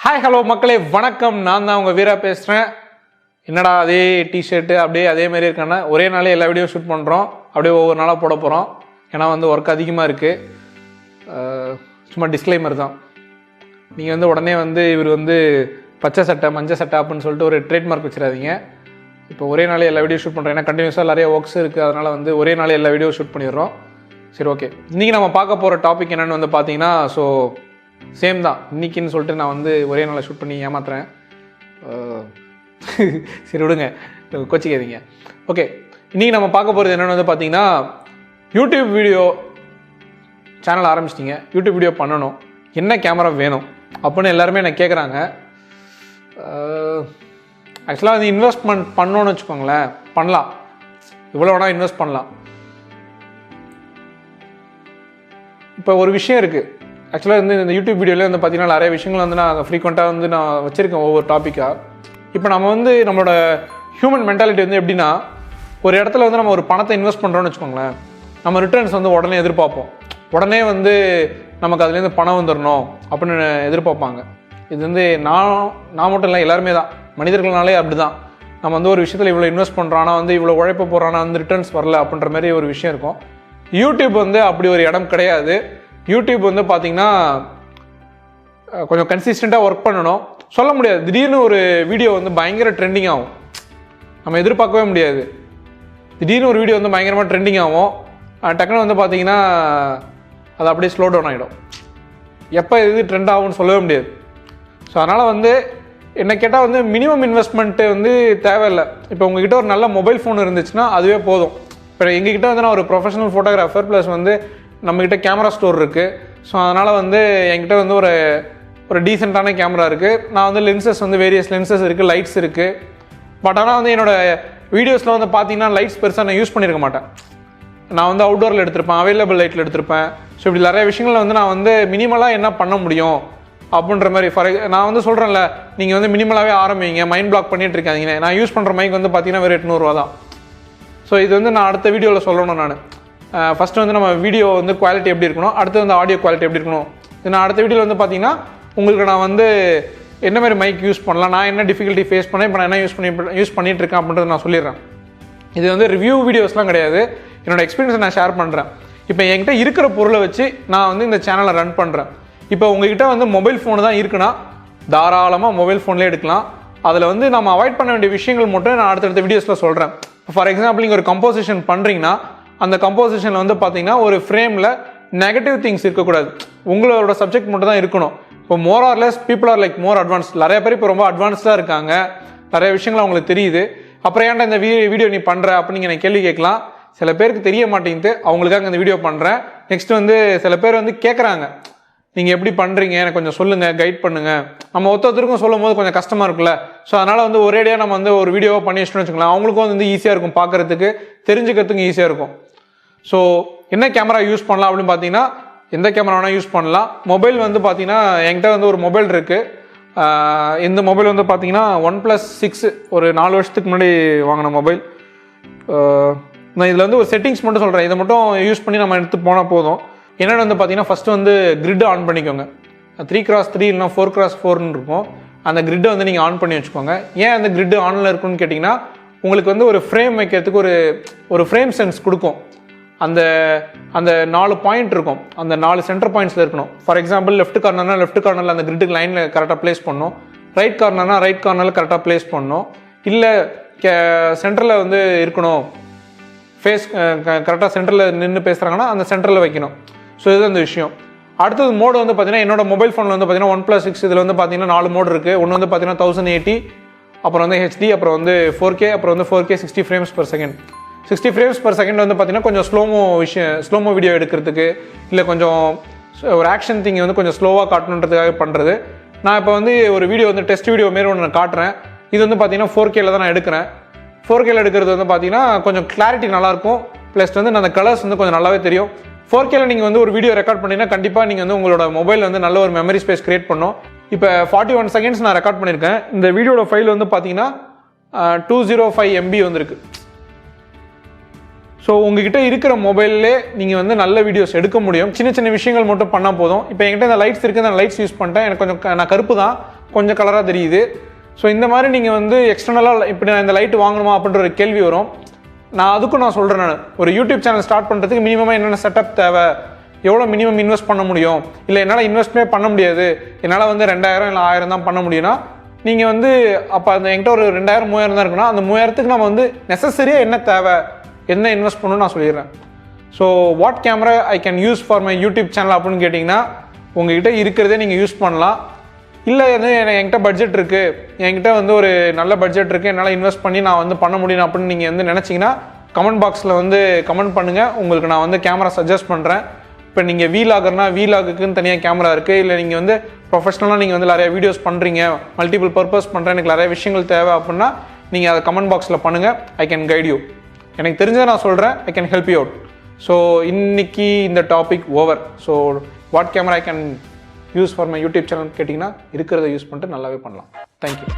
Hi hello மக்களே வணக்கம். நான் தான் உங்கள் வீரா பேசுகிறேன். என்னடா அதே டிஷர்ட்டு அப்படியே அதே மாதிரி இருக்கானே ஒரே நாளே எல்லா வீடியோ ஷூட் பண்ணுறோம். அப்படியே ஒவ்வொரு நாளாக போட போகிறோம். ஏன்னா ஒர்க் அதிகமாக இருக்குது. சும்மா டிஸ்க்ளைமர் தான். நீங்கள் உடனே இவர் பச்சை சட்டை மஞ்சள் சட்டை அப்படின்னு சொல்லிட்டு ஒரு ட்ரேட்மார்க் வச்சிடாதீங்க. இப்போ ஒரே நாளே எல்லா வீடியோ ஷூட் பண்ணுறோம். ஏன்னா கண்டினியூஸாக நிறைய ஒர்க்ஸ் இருக்குது. அதனால் ஒரே நாளே எல்லா வீடியோ ஷூட் பண்ணிடுறோம். சரி, ஓகே. இன்றைக்கி நம்ம பார்க்க போகிற டாபிக் என்னென்னு பார்த்தீங்கன்னா, ஸோ சேம் தான் இன்றைக்கின்னு சொல்லிட்டு நான் ஒரே நாளில் ஷூட் பண்ணி ஏமாத்துறேன். சரி விடுங்க, கோச்சிக்காதீங்க. ஓகே, இன்றைக்கி நம்ம பார்க்க போகிறது என்னென்னு பார்த்தீங்கன்னா, யூடியூப் வீடியோ சேனல் ஆரம்பிச்சிட்டிங்க, யூடியூப் வீடியோ பண்ணணும், என்ன கேமரா வேணும் அப்படின்னு எல்லாருமே எனக்கு கேட்குறாங்க. ஆக்சுவலாக இன்வெஸ்ட்மெண்ட் பண்ணணும்னு வச்சுக்கோங்களேன், பண்ணலாம், இவ்வளோ வேணால் இன்வெஸ்ட் பண்ணலாம். இப்போ ஒரு விஷயம் இருக்குது. ஆக்சுவலாக இந்த யூடியூப் வீடியோவில் பார்த்தீங்கன்னா நிறைய விஷயங்கள் நான் ஃப்ரீக்வெண்ட்டாக நான் வச்சுருக்கேன் ஒவ்வொரு டாப்பிக்காக. இப்போ நம்ம நம்மளோட ஹியூமன் மென்டாலிட்டி எப்படின்னா, ஒரு இடத்துல நம்ம ஒரு பணத்தை இன்வெஸ்ட் பண்ணுறோன்னு வச்சுக்கோங்களேன், நம்ம ரிட்டர்ன்ஸ் உடனே எதிர்பார்ப்போம். உடனே நமக்கு அதுலேருந்து பணம் வந்துடணும் அப்படின்னு எதிர்பார்ப்பாங்க. இது நான் மட்டும் இல்லை, எல்லாருமே தான், மனிதர்கள்னாலே அப்படி தான். நம்ம ஒரு விஷயத்தில் இவ்வளோ இன்வெஸ்ட் பண்ணுறோம், ஆனால் இவ்வளோ உழைப்பு போடுறோன்னா ரிட்டர்ன்ஸ் வரல அப்படின்ற மாதிரி ஒரு விஷயம் இருக்கும். யூடியூப் அப்படி ஒரு இடம் கிடையாது. யூடியூப் பார்த்தீங்கன்னா கொஞ்சம் கன்சிஸ்டண்ட்டாக ஒர்க் பண்ணணும். சொல்ல முடியாது, திடீர்னு ஒரு வீடியோ பயங்கர ட்ரெண்டிங் ஆகும், நம்ம எதிர்பார்க்கவே முடியாது. திடீர்னு ஒரு வீடியோ பயங்கரமாக ட்ரெண்டிங் ஆகும், டக்குன்னு பார்த்தீங்கன்னா அது அப்படியே ஸ்லோ டவுன் ஆகிடும். எப்போ இது ட்ரெண்ட் ஆகும்னு சொல்லவே முடியாது. ஸோ அதனால் என்ன கேட்டால் மினிமம் இன்வெஸ்ட்மெண்ட்டு தேவையில்லை. இப்போ உங்ககிட்ட ஒரு நல்ல மொபைல் ஃபோன் இருந்துச்சுன்னா அதுவே போதும். இப்போ எங்ககிட்ட நான் ஒரு ப்ரொஃபஷனல் ஃபோட்டோகிராஃபர் ப்ளஸ் நம்மக்கிட்ட கேமரா ஸ்டோர் இருக்குது. ஸோ அதனால் என்கிட்ட ஒரு டீசெண்டான கேமரா இருக்குது. நான் லென்சஸ் வேரியஸ் லென்சஸ் இருக்குது, லைட்ஸ் இருக்குது. பட் ஆனால் என்னோடய வீடியோஸில் பார்த்தீங்கன்னா லைட்ஸ் பெருசாக நான் யூஸ் பண்ணியிருக்க மாட்டேன். நான் அவுட்டோரில் எடுத்திருப்பேன், அவைலபிள் லைட்டில் எடுத்திருப்பேன். ஸோ இப்படி நிறைய விஷயங்கள் நான் மினிமலாக என்ன பண்ண முடியும் அப்படின்ற மாதிரி நான் சொல்கிறேன்ல, நீங்கள் மினிமலாகவே ஆரம்பிங்க, மைண்ட் பிளாக் பண்ணிட்டு இருக்காதீங்க. நான் யூஸ் பண்ணுற மைக் பார்த்தீங்கன்னா வெறும் 800 ரூபா தான். ஸோ இது நான் அடுத்த வீடியோவில் சொல்லணும். நான் ஃபஸ்ட்டு நம்ம வீடியோ குவாலிட்டி எப்படி இருக்கணும், அடுத்து ஆடியோ குவாலிட்டி எப்படி இருக்கணும். இது நான் அடுத்த வீடியோவில் பார்த்தீங்கன்னா உங்களுக்கு நான் என்ன மாதிரி மைக் யூஸ் பண்ணலாம், நான் என்ன டிஃபிகல்ட்டி ஃபேஸ் பண்ணேன், இப்போ நான் என்ன யூஸ் பண்ணிகிட்டு இருக்கேன் அப்படின்றத நான் சொல்லிடுறேன். இது ரிவ்யூ வீடியோஸ்லாம் கிடையாது, என்னோடய எக்ஸ்பீரியன்ஸை நான் ஷேர் பண்ணுறேன். இப்போ என்கிட்ட இருக்கிற பொருளை வச்சு நான் இந்த சேனலை ரன் பண்ணுறேன். இப்போ உங்ககிட்ட மொபைல் ஃபோனு தான் இருக்குன்னா தாராளமாக மொபைல் ஃபோன்லேயே எடுக்கலாம். அதில் நம்ம அவாய்ட் பண்ண வேண்டிய விஷயங்கள் மட்டும் நான் அடுத்தடுத்த வீடியோஸில் சொல்கிறேன். ஃபார் எக்ஸாம்பிள், நீங்கள் ஒரு கம்போசிஷன் பண்ணுறீங்கன்னா அந்த கம்போசிஷனில் பார்த்தீங்கன்னா ஒரு ஃப்ரேமில் நெகட்டிவ் திங்ஸ் இருக்கக்கூடாது, உங்களோட சப்ஜெக்ட் மட்டும் தான் இருக்கணும். இப்போ more or less people are like more advance. நிறைய பேர் இப்போ ரொம்ப அட்வான்ஸ்டாக இருக்காங்க, நிறைய விஷயங்கள் அவங்களுக்கு தெரியுது. அப்புறம் ஏன்டா இந்த வீடியோ நீ பண்ணுற அப்படின்னு நீங்கள் கேள்வி கேட்கலாம். சில பேருக்கு தெரிய மாட்டேங்குது, அவங்களுக்காக இந்த வீடியோ பண்ணுறேன். நெக்ஸ்ட் சில பேர் கேட்குறாங்க, நீங்கள் எப்படி பண்ணுறீங்க, எனக்கு கொஞ்சம் சொல்லுங்கள், கைட் பண்ணுங்கள். நம்ம ஒருத்தருக்கும் சொல்லும் போது கொஞ்சம் கஷ்டமாக இருக்குல்ல. ஸோ அதனால் ஒரேடியாக நம்ம ஒரு வீடியோவை பண்ணி வச்சுன்னு வச்சுக்கலாம். அவங்களுக்கும் ஈஸியாக இருக்கும், பார்க்குறதுக்கு தெரிஞ்சுக்கிறதுக்கு ஈஸியாக இருக்கும். ஸோ என்ன கேமரா யூஸ் பண்ணலாம் அப்படின்னு பார்த்தீங்கன்னா, எந்த கேமரா வேணால் யூஸ் பண்ணலாம். மொபைல் பார்த்தீங்கன்னா என்கிட்ட ஒரு மொபைல் இருக்குது. இந்த மொபைல் பார்த்தீங்கன்னா OnePlus 6, ஒரு 4 வருஷத்துக்கு முன்னாடி வாங்கின மொபைல். நான் இதில் ஒரு செட்டிங்ஸ் மட்டும் சொல்கிறேன், இதை மட்டும் யூஸ் பண்ணி நம்ம எடுத்து போனால் போதும். என்னென்னு பார்த்தீங்கன்னா, ஃபஸ்ட்டு கிரிட் ஆன் பண்ணிக்கோங்க. 3x3 இல்லைனா 4x4ன்னு இருக்கும். அந்த கிரிட்டை நீங்கள் ஆன் பண்ணி வச்சுக்கோங்க. ஏன் அந்த கிரிட்டு ஆனில் இருக்குன்னு கேட்டிங்கன்னா, உங்களுக்கு ஒரு ஃப்ரேம் வைக்கிறதுக்கு ஒரு ஃப்ரேம் சென்ஸ் கொடுக்கும். அந்த 4 பாயிண்ட் இருக்கும், அந்த 4 சென்டர் பாயிண்ட்ஸில் இருக்கணும். ஃபார் எக்ஸாம்பிள், லெஃப்ட் கார்னரில் அந்த கிரிட்டுக்கு லைனில் கரெக்டாக ப்ளேஸ் பண்ணணும். ரைட் கார்னரில் கரெக்டாக ப்ளேஸ் பண்ணணும். இல்லை சென்டரில் இருக்கணும், ஃபேஸ் கரெக்டாக சென்டரில் நின்று பேசுகிறாங்கன்னா அந்த சென்டரில் வைக்கணும். ஸோ இது அந்த விஷயம். அடுத்தது மோடு பார்த்தீங்கன்னா, என்னோட மொபைல் ஃபோனில் பார்த்தீங்கன்னா OnePlus 6 இதில் பார்த்தீங்கன்னா 4 மோடு இருக்குது. ஒன்று பார்த்தீங்கன்னா 1080, அப்புறம் HD, அப்புறம் 4K, அப்புறம் 4K 60 frames per second. 60 frames per second பார்த்தீங்கன்னா கொஞ்சம் ஸ்லோமோ வீடியோ எடுக்கிறதுக்கு, இல்லை கொஞ்சம் ஒரு ஆக்ஷன் திங் கொஞ்சம் ஸ்லோவாக காட்டணுன்றதுக்காக பண்ணுறது. நான் இப்போ ஒரு வீடியோ டெஸ்ட் வீடியோ மாரி ஒன்று நான் காட்டுறேன். இது பார்த்தீங்கன்னா 4Kல தான் நான் எடுக்கிறேன். 4Kல எடுக்கிறது பார்த்தீங்கன்னா கொஞ்சம் கிளாரிட்டி நல்லாயிருக்கும். ப்ளஸ் அந்த கலர்ஸ் கொஞ்சம் நல்லாவே தெரியும். 4Kல நீங்கள் ஒரு வீடியோ ரெக்கார்ட் பண்ணிங்கன்னா கண்டிப்பாக நீங்கள் உங்களோட மொபைல் நல்ல ஒரு மெமரி ஸ்பேஸ் கிரியேட் பண்ணும். இப்போ 41 செகண்ட்ஸ் நான் ரெக்கார்ட் பண்ணியிருக்கேன். இந்த வீடியோட ஃபைல் பார்த்தீங்கன்னா 205 MB வந்திருக்கு. ஸோ உங்ககிட்ட இருக்கிற மொபைல்லே நீங்கள் வந்து நல்ல வீடியோஸ் எடுக்க முடியும். சின்ன சின்ன விஷயங்கள் மட்டும் பண்ணால் போதும். இப்போ என்கிட்ட இந்த லைட்ஸ் இருக்குது, அந்த லைட்ஸ் யூஸ் பண்ணிட்டேன், எனக்கு கொஞ்சம் நான் கருப்பு தான், கொஞ்சம் கலராக தெரியுது. ஸோ இந்த மாதிரி நீங்கள் வந்து எக்ஸ்டர்னலாக இப்படி நான் இந்த லைட் வாங்கணுமா அப்படின்ற ஒரு கேள்வி வரும். அதுக்கும் நான் சொல்கிறேன், நான் ஒரு யூடியூப் சேனல் ஸ்டார்ட் பண்ணுறதுக்கு மினிமமாக என்னென்ன செட்டப் தேவை, எவ்வளோ மினிமம் இன்வெஸ்ட் பண்ண முடியும், இல்லை என்னால் இன்வெஸ்ட்மே பண்ண முடியாது, என்னால் வந்து 2000 இல்லை 1000 தான் பண்ண முடியும்னா நீங்கள் வந்து அப்போ அந்த என்கிட்ட ஒரு 2000 3000 தான் இருக்குன்னா அந்த 3000க்கு நம்ம வந்து நெசசரியாக என்ன தேவை, என்ன இன்வெஸ்ட் பண்ணணும்னு நான் சொல்லிடுறேன். So what camera I can use for my YouTube channel அப்படின்னு கேட்டிங்கன்னா உங்ககிட்ட இருக்கிறதே நீங்கள் யூஸ் பண்ணலாம். இல்லை வந்து என்கிட்ட பட்ஜெட் இருக்குது, என்கிட்ட வந்து ஒரு நல்ல பட்ஜெட் இருக்குது, என்னால் இன்வெஸ்ட் பண்ணி நான் வந்து பண்ண முடியும் அப்படின்னு நீங்கள் வந்து நினச்சிங்கன்னா கமெண்ட் பாக்ஸில் வந்து கமெண்ட் பண்ணுங்கள். உங்களுக்கு நான் வந்து கேமரா சஜஸ்ட் பண்ணுறேன். இப்போ நீங்கள் வீலாகர்னா வீலாகுக்குன்னு தனியாக கேமரா இருக்குது, இல்லை நீங்கள் வந்து ப்ரொஃபஷ்னலாக நீங்கள் வந்து நிறைய வீடியோஸ் பண்ணுறீங்க, மல்டிபிள் பர்பஸ் பண்ணுறேன், எனக்கு நிறைய விஷயங்கள் தேவை அப்படின்னா நீங்கள் அதை கமெண்ட் பாக்ஸில் பண்ணுங்கள். I can guide you. எனக்கு தெரிஞ்சதை நான் சொல்கிறேன், I can help you out. So இன்னைக்கு இந்த topic over. So what camera I can use for my YouTube channel கேட்டிங்கன்னா இருக்கிறத யூஸ் பண்ணிட்டு நல்லாவே பண்ணலாம். தேங்க்யூ.